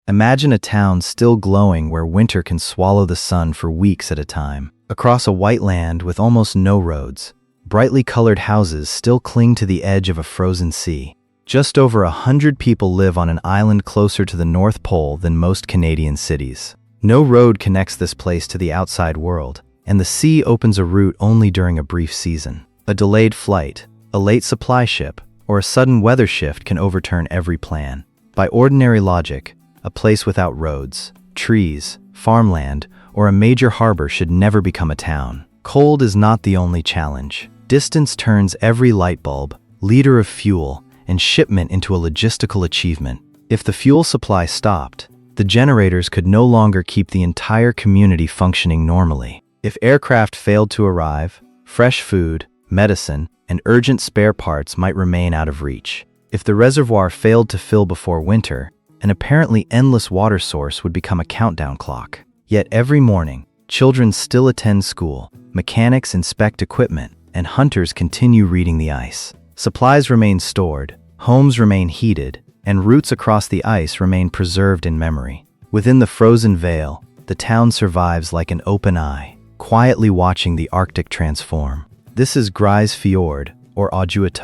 Imagine a town still glowing where winter can swallow the sun for weeks at a time. Across a white land with almost no roads, brightly colored houses still cling to the edge of a frozen sea. Just over 100 people live on an island closer to the North Pole than most Canadian cities. No road connects this place to the outside world, and the sea opens a route only during a brief season. A delayed flight, a late supply ship, or a sudden weather shift can overturn every plan. By ordinary logic, a place without roads, trees, farmland, or a major harbor should never become a town. Cold is not the only challenge. Distance turns every light bulb, liter of fuel, and shipment into a logistical achievement. If the fuel supply stopped, the generators could no longer keep the entire community functioning normally. If aircraft failed to arrive, fresh food, medicine, and urgent spare parts might remain out of reach. If the reservoir failed to fill before winter, an apparently endless water source would become a countdown clock. Yet every morning, children still attend school, mechanics inspect equipment, and hunters continue reading the ice. Supplies remain stored, homes remain heated, and routes across the ice remain preserved in memory. Within the frozen veil, the town survives like an open eye, quietly watching the Arctic transform. This is Grise Fiord, or Inuit,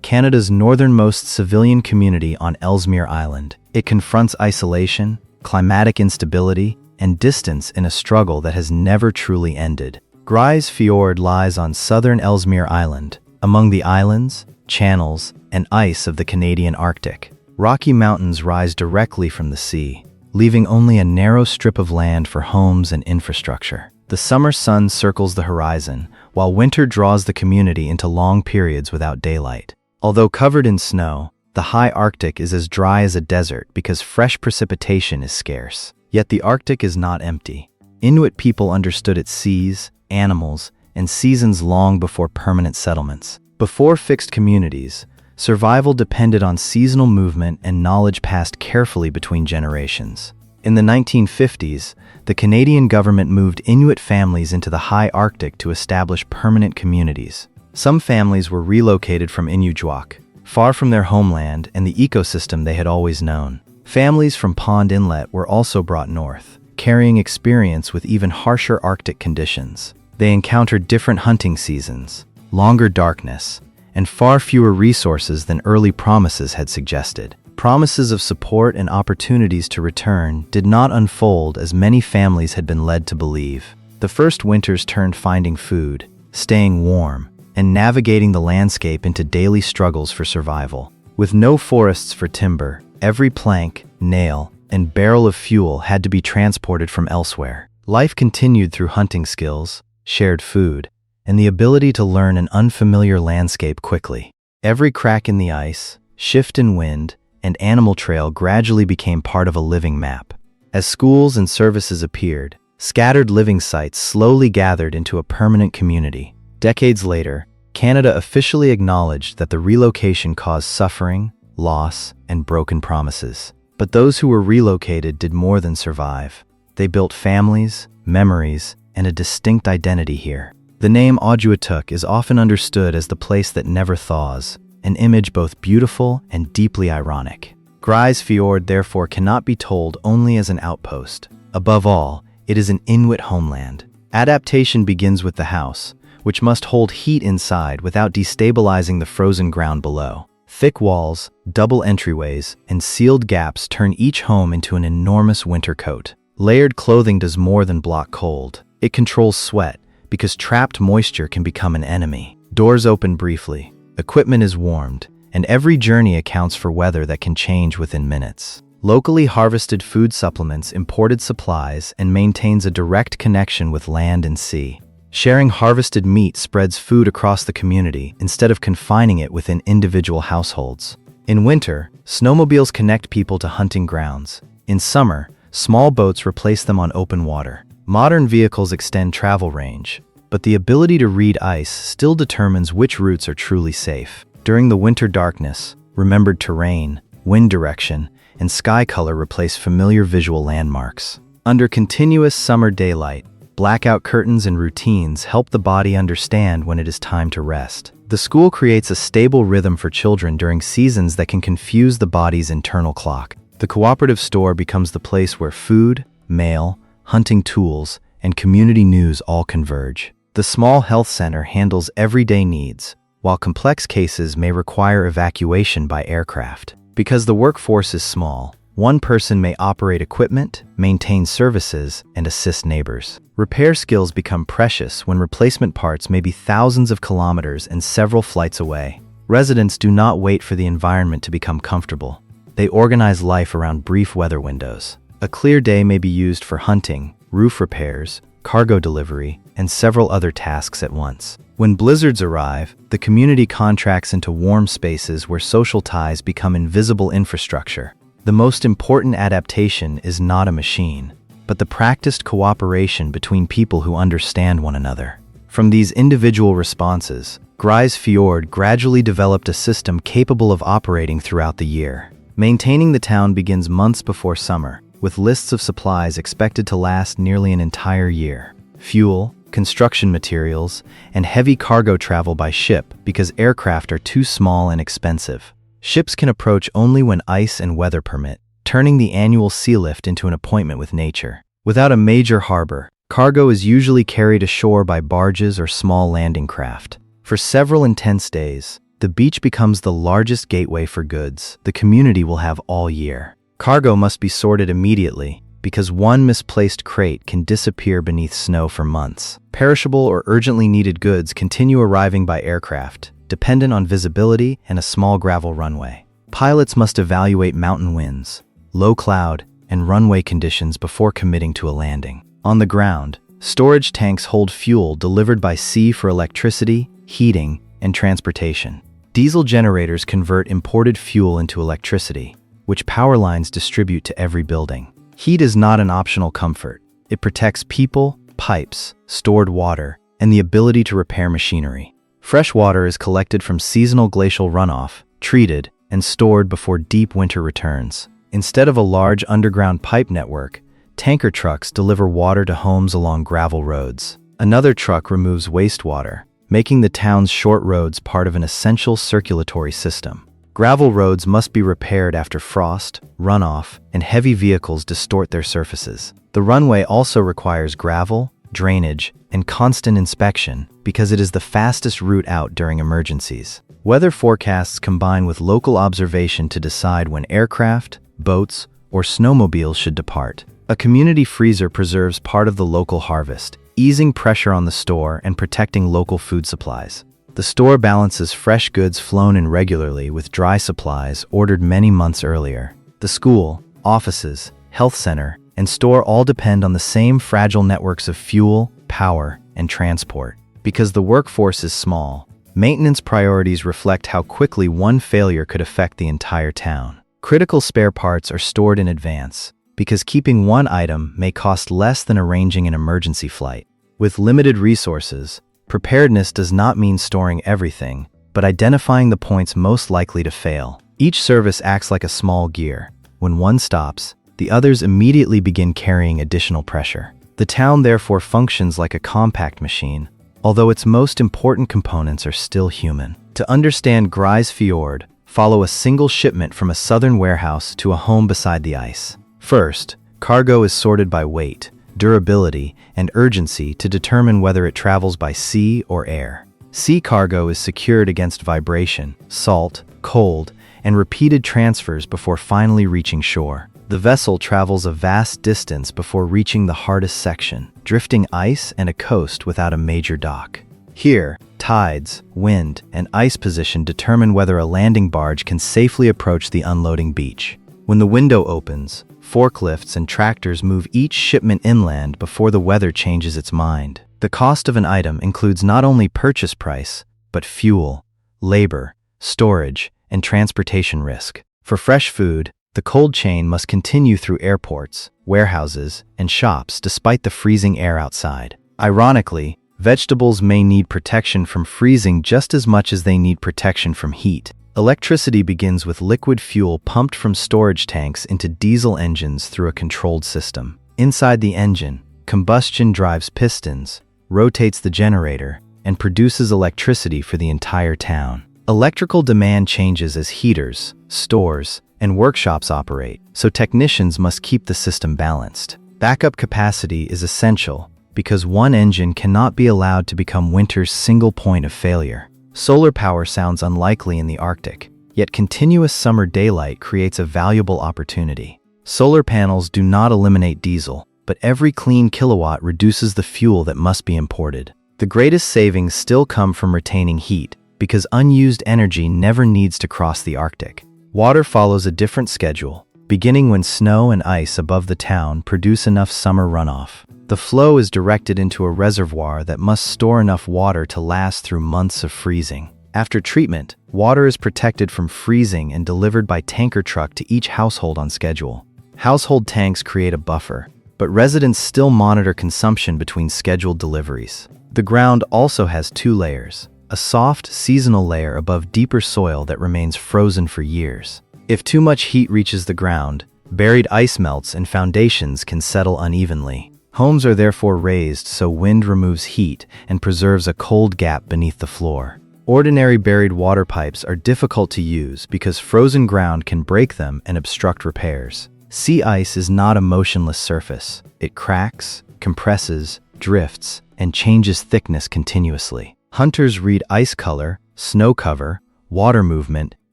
Canada's northernmost civilian community on Ellesmere Island. It confronts isolation, climatic instability, and distance in a struggle that has never truly ended. Grise Fiord lies on southern Ellesmere Island, among the islands, channels, and ice of the Canadian Arctic. Rocky mountains rise directly from the sea, leaving only a narrow strip of land for homes and infrastructure. The summer sun circles the horizon, while winter draws the community into long periods without daylight. Although covered in snow, the high Arctic is as dry as a desert because fresh precipitation is scarce. Yet the Arctic is not empty. Inuit people understood its seas, animals, and seasons long before permanent settlements. Before fixed communities, survival depended on seasonal movement and knowledge passed carefully between generations. In the 1950s, the Canadian government moved Inuit families into the high Arctic to establish permanent communities. Some families were relocated from Inuit, far from their homeland and the ecosystem they had always known. Families from Pond Inlet were also brought north, carrying experience with even harsher Arctic conditions. They encountered different hunting seasons, longer darkness, and far fewer resources than early promises had suggested. Promises of support and opportunities to return did not unfold as many families had been led to believe. The first winters turned finding food, staying warm, and navigating the landscape into daily struggles for survival. With no forests for timber, every plank, nail, and barrel of fuel had to be transported from elsewhere. Life continued through hunting skills, shared food, and the ability to learn an unfamiliar landscape quickly. Every crack in the ice, shift in wind, and animal trail gradually became part of a living map. As schools and services appeared, scattered living sites slowly gathered into a permanent community. Decades later, Canada officially acknowledged that the relocation caused suffering, loss, and broken promises. But those who were relocated did more than survive. They built families, memories, and a distinct identity here. The name Inuit is often understood as the place that never thaws, an image both beautiful and deeply ironic. Grise Fiord therefore cannot be told only as an outpost. Above all, it is an Inuit homeland. Adaptation begins with the house, which must hold heat inside without destabilizing the frozen ground below. Thick walls, double entryways, and sealed gaps turn each home into an enormous winter coat. Layered clothing does more than block cold. It controls sweat, because trapped moisture can become an enemy. Doors open briefly, equipment is warmed, and every journey accounts for weather that can change within minutes. Locally harvested food supplements imported supplies and maintains a direct connection with land and sea. Sharing harvested meat spreads food across the community instead of confining it within individual households. In winter, snowmobiles connect people to hunting grounds. In summer, small boats replace them on open water. Modern vehicles extend travel range, but the ability to read ice still determines which routes are truly safe. During the winter darkness, remembered terrain, wind direction, and sky color replace familiar visual landmarks. Under continuous summer daylight, blackout curtains and routines help the body understand when it is time to rest. The school creates a stable rhythm for children during seasons that can confuse the body's internal clock. The cooperative store becomes the place where food, mail, hunting tools, and community news all converge. The small health center handles everyday needs, while complex cases may require evacuation by aircraft. Because the workforce is small, one person may operate equipment, maintain services, and assist neighbors. Repair skills become precious when replacement parts may be thousands of kilometers and several flights away. Residents do not wait for the environment to become comfortable. They organize life around brief weather windows. A clear day may be used for hunting, roof repairs, cargo delivery, and several other tasks at once. When blizzards arrive, the community contracts into warm spaces where social ties become invisible infrastructure. The most important adaptation is not a machine, but the practiced cooperation between people who understand one another. From these individual responses, Grise Fiord gradually developed a system capable of operating throughout the year. Maintaining the town begins months before summer, with lists of supplies expected to last nearly an entire year. Fuel, construction materials, and heavy cargo travel by ship because aircraft are too small and expensive. Ships can approach only when ice and weather permit, turning the annual sealift into an appointment with nature. Without a major harbor, cargo is usually carried ashore by barges or small landing craft. For several intense days, the beach becomes the largest gateway for goods the community will have all year. Cargo must be sorted immediately, because one misplaced crate can disappear beneath snow for months. Perishable or urgently needed goods continue arriving by aircraft, dependent on visibility and a small gravel runway. Pilots must evaluate mountain winds, low cloud, and runway conditions before committing to a landing. On the ground, storage tanks hold fuel delivered by sea for electricity, heating, and transportation. Diesel generators convert imported fuel into electricity, which power lines distribute to every building. Heat is not an optional comfort. It protects people, pipes, stored water, and the ability to repair machinery. Fresh water is collected from seasonal glacial runoff, treated, and stored before deep winter returns. Instead of a large underground pipe network, tanker trucks deliver water to homes along gravel roads. Another truck removes wastewater, making the town's short roads part of an essential circulatory system. Gravel roads must be repaired after frost, runoff, and heavy vehicles distort their surfaces. The runway also requires gravel, drainage, and constant inspection because it is the fastest route out during emergencies. Weather forecasts combine with local observation to decide when aircraft, boats, or snowmobiles should depart. A community freezer preserves part of the local harvest, easing pressure on the store and protecting local food supplies. The store balances fresh goods flown in regularly with dry supplies ordered many months earlier. The school, offices, health center, and store all depend on the same fragile networks of fuel, power, and transport. Because the workforce is small, maintenance priorities reflect how quickly one failure could affect the entire town. Critical spare parts are stored in advance, because keeping one item may cost less than arranging an emergency flight. With limited resources, preparedness does not mean storing everything, but identifying the points most likely to fail. Each service acts like a small gear. When one stops, the others immediately begin carrying additional pressure. The town therefore functions like a compact machine, although its most important components are still human. To understand Grise Fiord, follow a single shipment from a southern warehouse to a home beside the ice. First, cargo is sorted by weight, durability, and urgency to determine whether it travels by sea or air. Sea cargo is secured against vibration, salt, cold, and repeated transfers before finally reaching shore. The vessel travels a vast distance before reaching the hardest section, drifting ice and a coast without a major dock. Here, tides, wind, and ice position determine whether a landing barge can safely approach the unloading beach. When the window opens, forklifts and tractors move each shipment inland before the weather changes its mind. The cost of an item includes not only purchase price, but fuel, labor, storage, and transportation risk. For fresh food, the cold chain must continue through airports, warehouses, and shops despite the freezing air outside. Ironically, vegetables may need protection from freezing just as much as they need protection from heat. Electricity begins with liquid fuel pumped from storage tanks into diesel engines through a controlled system. Inside the engine, combustion drives pistons, rotates the generator, and produces electricity for the entire town. Electrical demand changes as heaters, stores, and workshops operate, so technicians must keep the system balanced. Backup capacity is essential because one engine cannot be allowed to become winter's single point of failure. Solar power sounds unlikely in the Arctic, yet continuous summer daylight creates a valuable opportunity. Solar panels do not eliminate diesel, but every clean kilowatt reduces the fuel that must be imported. The greatest savings still come from retaining heat, because unused energy never needs to cross the Arctic. Water follows a different schedule, beginning when snow and ice above the town produce enough summer runoff. The flow is directed into a reservoir that must store enough water to last through months of freezing. After treatment, water is protected from freezing and delivered by tanker truck to each household on schedule. Household tanks create a buffer, but residents still monitor consumption between scheduled deliveries. The ground also has two layers. A soft, seasonal layer above deeper soil that remains frozen for years. If too much heat reaches the ground, buried ice melts and foundations can settle unevenly. Homes are therefore raised so wind removes heat and preserves a cold gap beneath the floor. Ordinary buried water pipes are difficult to use because frozen ground can break them and obstruct repairs. Sea ice is not a motionless surface. It cracks, compresses, drifts, and changes thickness continuously. Hunters read ice color, snow cover, water movement,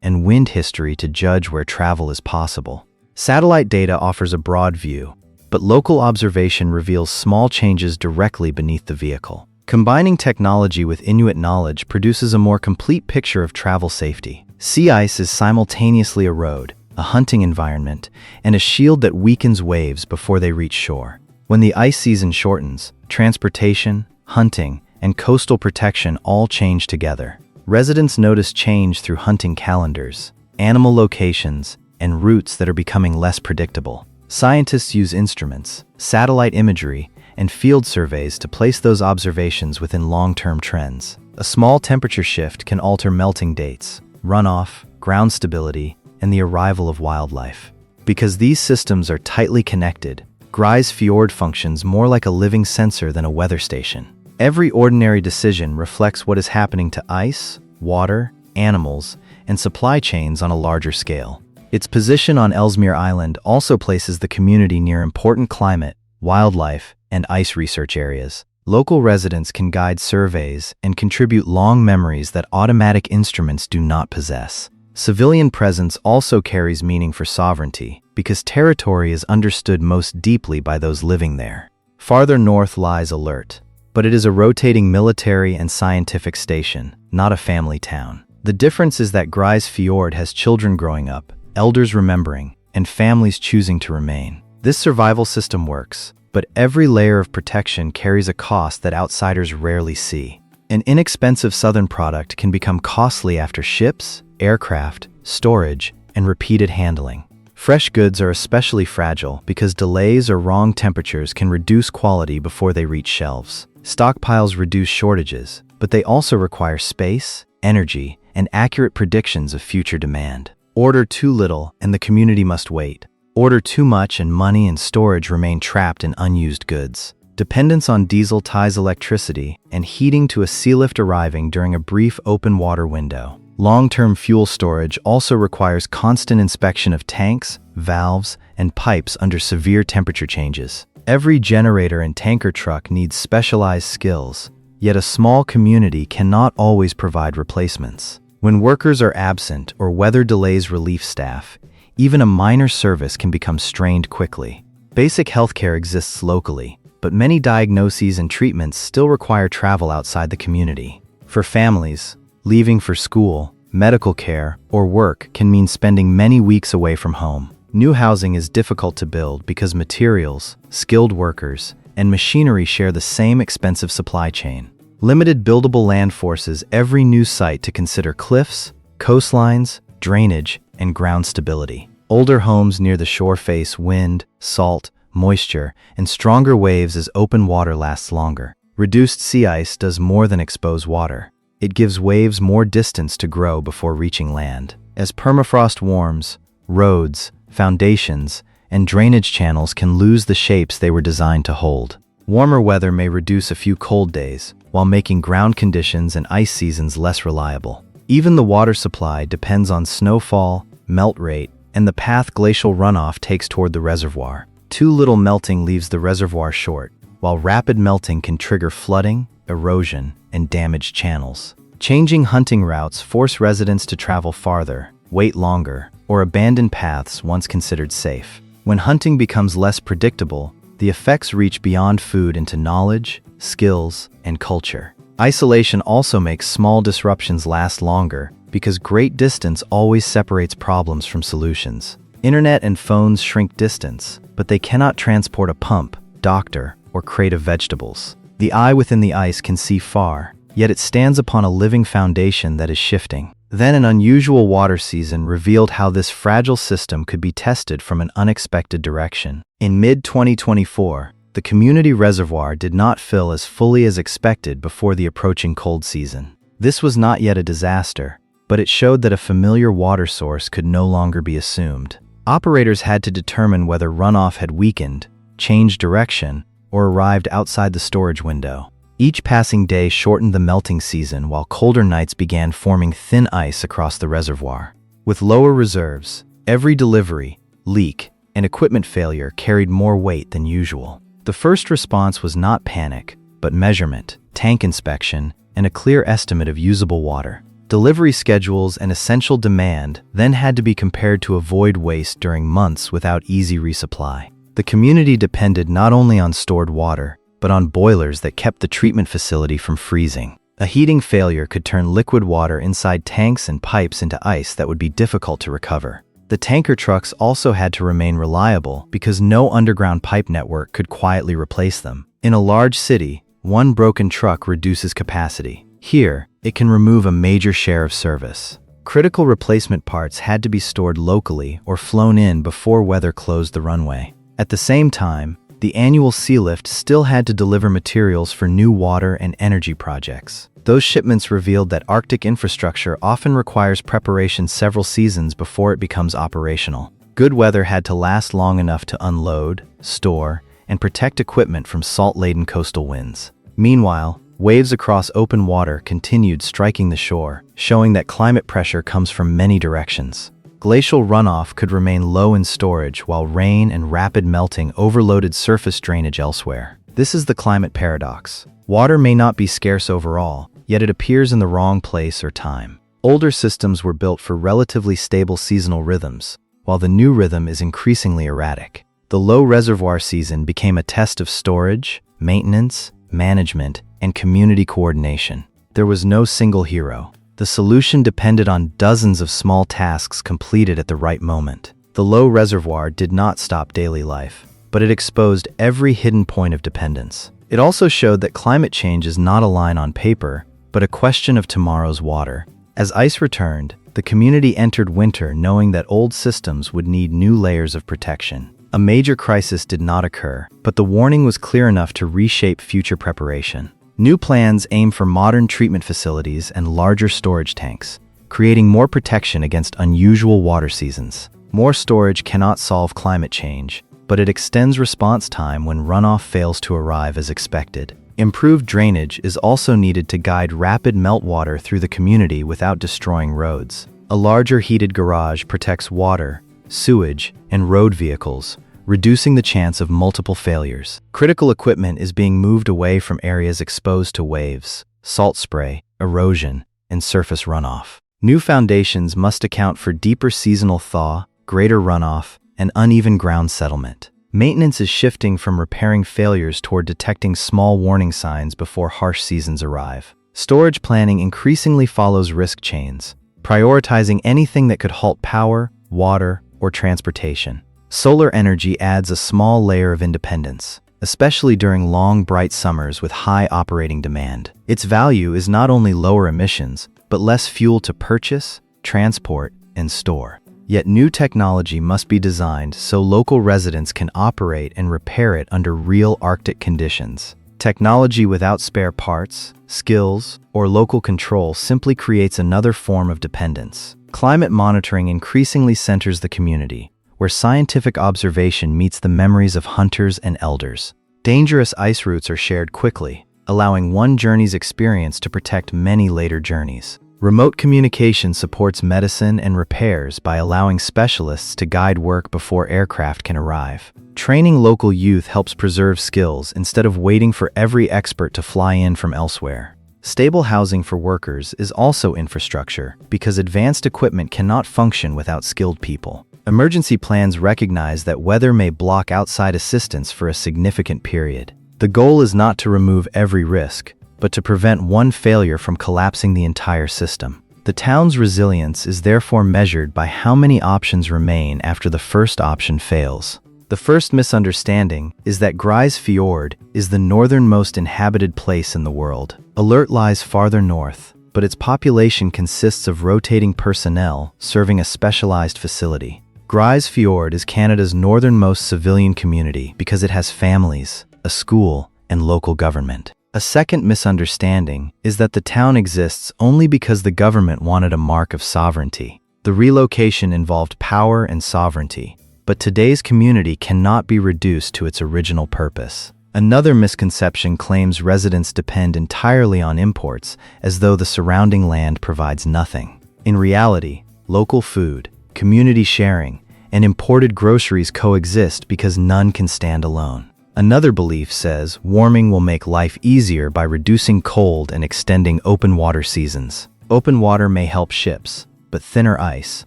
and wind history to judge where travel is possible. Satellite data offers a broad view, but local observation reveals small changes directly beneath the vehicle. Combining technology with Inuit knowledge produces a more complete picture of travel safety. Sea ice is simultaneously a road, a hunting environment, and a shield that weakens waves before they reach shore. When the ice season shortens, transportation, hunting, and coastal protection all change together. Residents notice change through hunting calendars, animal locations, and routes that are becoming less predictable. Scientists use instruments, satellite imagery, and field surveys to place those observations within long-term trends. A small temperature shift can alter melting dates, runoff, ground stability, and the arrival of wildlife. Because these systems are tightly connected, Grise Fiord functions more like a living sensor than a weather station. Every ordinary decision reflects what is happening to ice, water, animals, and supply chains on a larger scale. Its position on Ellesmere Island also places the community near important climate, wildlife, and ice research areas. Local residents can guide surveys and contribute long memories that automatic instruments do not possess. Civilian presence also carries meaning for sovereignty, because territory is understood most deeply by those living there. Farther north lies Alert, but it is a rotating military and scientific station, not a family town. The difference is that Grise Fiord has children growing up, elders remembering, and families choosing to remain. This survival system works, but every layer of protection carries a cost that outsiders rarely see. An inexpensive southern product can become costly after ships, aircraft, storage, and repeated handling. Fresh goods are especially fragile because delays or wrong temperatures can reduce quality before they reach shelves. Stockpiles reduce shortages, but they also require space, energy, and accurate predictions of future demand. Order too little, and the community must wait. Order too much, and money and storage remain trapped in unused goods. Dependence on diesel ties electricity, and heating to a sealift arriving during a brief open water window. Long-term fuel storage also requires constant inspection of tanks, valves, and pipes under severe temperature changes. Every generator and tanker truck needs specialized skills, yet a small community cannot always provide replacements. When workers are absent or weather delays relief staff, even a minor service can become strained quickly. Basic healthcare exists locally, but many diagnoses and treatments still require travel outside the community. For families, leaving for school, medical care, or work can mean spending many weeks away from home. New housing is difficult to build because materials, skilled workers, and machinery share the same expensive supply chain. Limited buildable land forces every new site to consider cliffs, coastlines, drainage, and ground stability. Older homes near the shore face wind, salt, moisture, and stronger waves as open water lasts longer. Reduced sea ice does more than expose water. It gives waves more distance to grow before reaching land. As permafrost warms, roads, foundations, and drainage channels can lose the shapes they were designed to hold. Warmer weather may reduce a few cold days, while making ground conditions and ice seasons less reliable. Even the water supply depends on snowfall, melt rate, and the path glacial runoff takes toward the reservoir. Too little melting leaves the reservoir short, while rapid melting can trigger flooding, erosion, and damaged channels. Changing hunting routes force residents to travel farther, wait longer, or abandon paths once considered safe. When hunting becomes less predictable, the effects reach beyond food into knowledge, skills, and culture. Isolation also makes small disruptions last longer because great distance always separates problems from solutions. Internet and phones shrink distance, but they cannot transport a pump, doctor, or crate of vegetables. The eye within the ice can see far, yet it stands upon a living foundation that is shifting. Then an unusual water season revealed how this fragile system could be tested from an unexpected direction. In mid-2024, the community reservoir did not fill as fully as expected before the approaching cold season. This was not yet a disaster, but it showed that a familiar water source could no longer be assumed. Operators had to determine whether runoff had weakened, changed direction, or arrived outside the storage window. Each passing day shortened the melting season while colder nights began forming thin ice across the reservoir. With lower reserves, every delivery, leak, and equipment failure carried more weight than usual. The first response was not panic, but measurement, tank inspection, and a clear estimate of usable water. Delivery schedules and essential demand then had to be compared to avoid waste during months without easy resupply. The community depended not only on stored water, but on boilers that kept the treatment facility from freezing. A heating failure could turn liquid water inside tanks and pipes into ice that would be difficult to recover. The tanker trucks also had to remain reliable because no underground pipe network could quietly replace them. In a large city, one broken truck reduces capacity. Here, it can remove a major share of service. Critical replacement parts had to be stored locally or flown in before weather closed the runway. At the same time, the annual sealift still had to deliver materials for new water and energy projects. Those shipments revealed that Arctic infrastructure often requires preparation several seasons before it becomes operational. Good weather had to last long enough to unload, store, and protect equipment from salt-laden coastal winds. Meanwhile, waves across open water continued striking the shore, showing that climate pressure comes from many directions. Glacial runoff could remain low in storage while rain and rapid melting overloaded surface drainage elsewhere. This is the climate paradox. Water may not be scarce overall, yet it appears in the wrong place or time. Older systems were built for relatively stable seasonal rhythms, while the new rhythm is increasingly erratic. The low reservoir season became a test of storage, maintenance, management, and community coordination. There was no single hero. The solution depended on dozens of small tasks completed at the right moment. The low reservoir did not stop daily life, but it exposed every hidden point of dependence. It also showed that climate change is not a line on paper, but a question of tomorrow's water. As ice returned, the community entered winter knowing that old systems would need new layers of protection. A major crisis did not occur, but the warning was clear enough to reshape future preparation. New plans aim for modern treatment facilities and larger storage tanks, creating more protection against unusual water seasons. More storage cannot solve climate change, but it extends response time when runoff fails to arrive as expected. Improved drainage is also needed to guide rapid meltwater through the community without destroying roads. A larger heated garage protects water, sewage, and road vehicles, reducing the chance of multiple failures. Critical equipment is being moved away from areas exposed to waves, salt spray, erosion, and surface runoff. New foundations must account for deeper seasonal thaw, greater runoff, and uneven ground settlement. Maintenance is shifting from repairing failures toward detecting small warning signs before harsh seasons arrive. Storage planning increasingly follows risk chains, prioritizing anything that could halt power, water, or transportation. Solar energy adds a small layer of independence, especially during long, bright summers with high operating demand. Its value is not only lower emissions, but less fuel to purchase, transport, and store. Yet new technology must be designed so local residents can operate and repair it under real Arctic conditions. Technology without spare parts, skills, or local control simply creates another form of dependence. Climate monitoring increasingly centers the community, where scientific observation meets the memories of hunters and elders. Dangerous ice routes are shared quickly, allowing one journey's experience to protect many later journeys. Remote communication supports medicine and repairs by allowing specialists to guide work before aircraft can arrive. Training local youth helps preserve skills instead of waiting for every expert to fly in from elsewhere. Stable housing for workers is also infrastructure because advanced equipment cannot function without skilled people. Emergency plans recognize that weather may block outside assistance for a significant period. The goal is not to remove every risk, but to prevent one failure from collapsing the entire system. The town's resilience is therefore measured by how many options remain after the first option fails. The first misunderstanding is that Grise Fiord is the northernmost inhabited place in the world. Alert lies farther north, but its population consists of rotating personnel serving a specialized facility. Grise Fiord is Canada's northernmost civilian community because it has families, a school, and local government. A second misunderstanding is that the town exists only because the government wanted a mark of sovereignty. The relocation involved power and sovereignty, but today's community cannot be reduced to its original purpose. Another misconception claims residents depend entirely on imports, as though the surrounding land provides nothing. In reality, local food, community sharing, and imported groceries coexist because none can stand alone. Another belief says warming will make life easier by reducing cold and extending open water seasons. Open water may help ships, but thinner ice,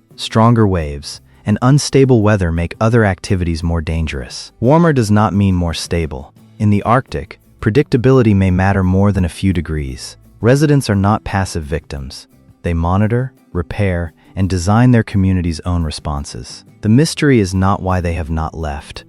stronger waves, and unstable weather make other activities more dangerous. Warmer does not mean more stable. In the Arctic, predictability may matter more than a few degrees. Residents are not passive victims. They monitor, repair, and design their community's own responses. The mystery is not why they have not left,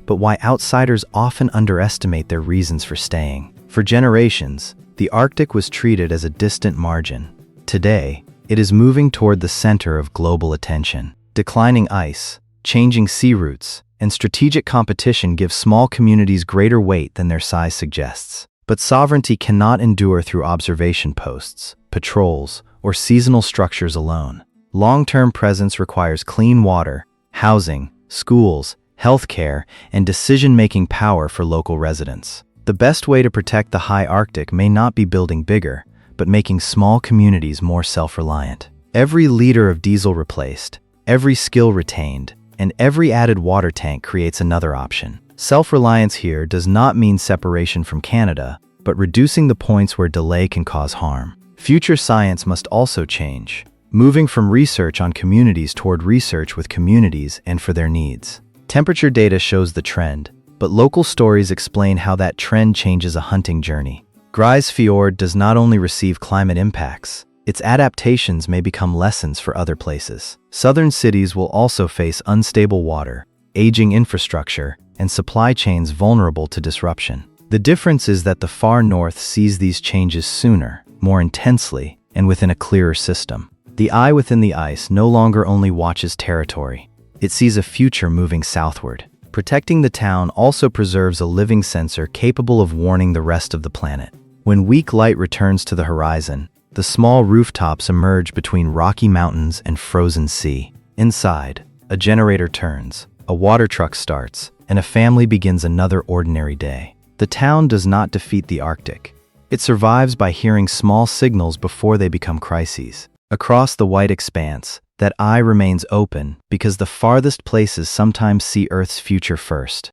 but why outsiders often underestimate their reasons for staying. For generations, the Arctic was treated as a distant margin. Today, it is moving toward the center of global attention. Declining ice, changing sea routes, and strategic competition give small communities greater weight than their size suggests. But sovereignty cannot endure through observation posts, patrols, or seasonal structures alone. Long-term presence requires clean water, housing, schools, healthcare, and decision-making power for local residents. The best way to protect the high Arctic may not be building bigger, but making small communities more self-reliant. Every liter of diesel replaced, every skill retained, and every added water tank creates another option. Self-reliance here does not mean separation from Canada, but reducing the points where delay can cause harm. Future science must also change, moving from research on communities toward research with communities and for their needs. Temperature data shows the trend, but local stories explain how that trend changes a hunting journey. Grise Fiord does not only receive climate impacts, its adaptations may become lessons for other places. Southern cities will also face unstable water, aging infrastructure, and supply chains vulnerable to disruption. The difference is that the far north sees these changes sooner, more intensely, and within a clearer system. The eye within the ice no longer only watches territory. It sees a future moving southward. Protecting the town also preserves a living sensor capable of warning the rest of the planet. When weak light returns to the horizon, the small rooftops emerge between rocky mountains and frozen sea. Inside, a generator turns, a water truck starts, and a family begins another ordinary day. The town does not defeat the Arctic. It survives by hearing small signals before they become crises. Across the white expanse, that eye remains open because the farthest places sometimes see Earth's future first.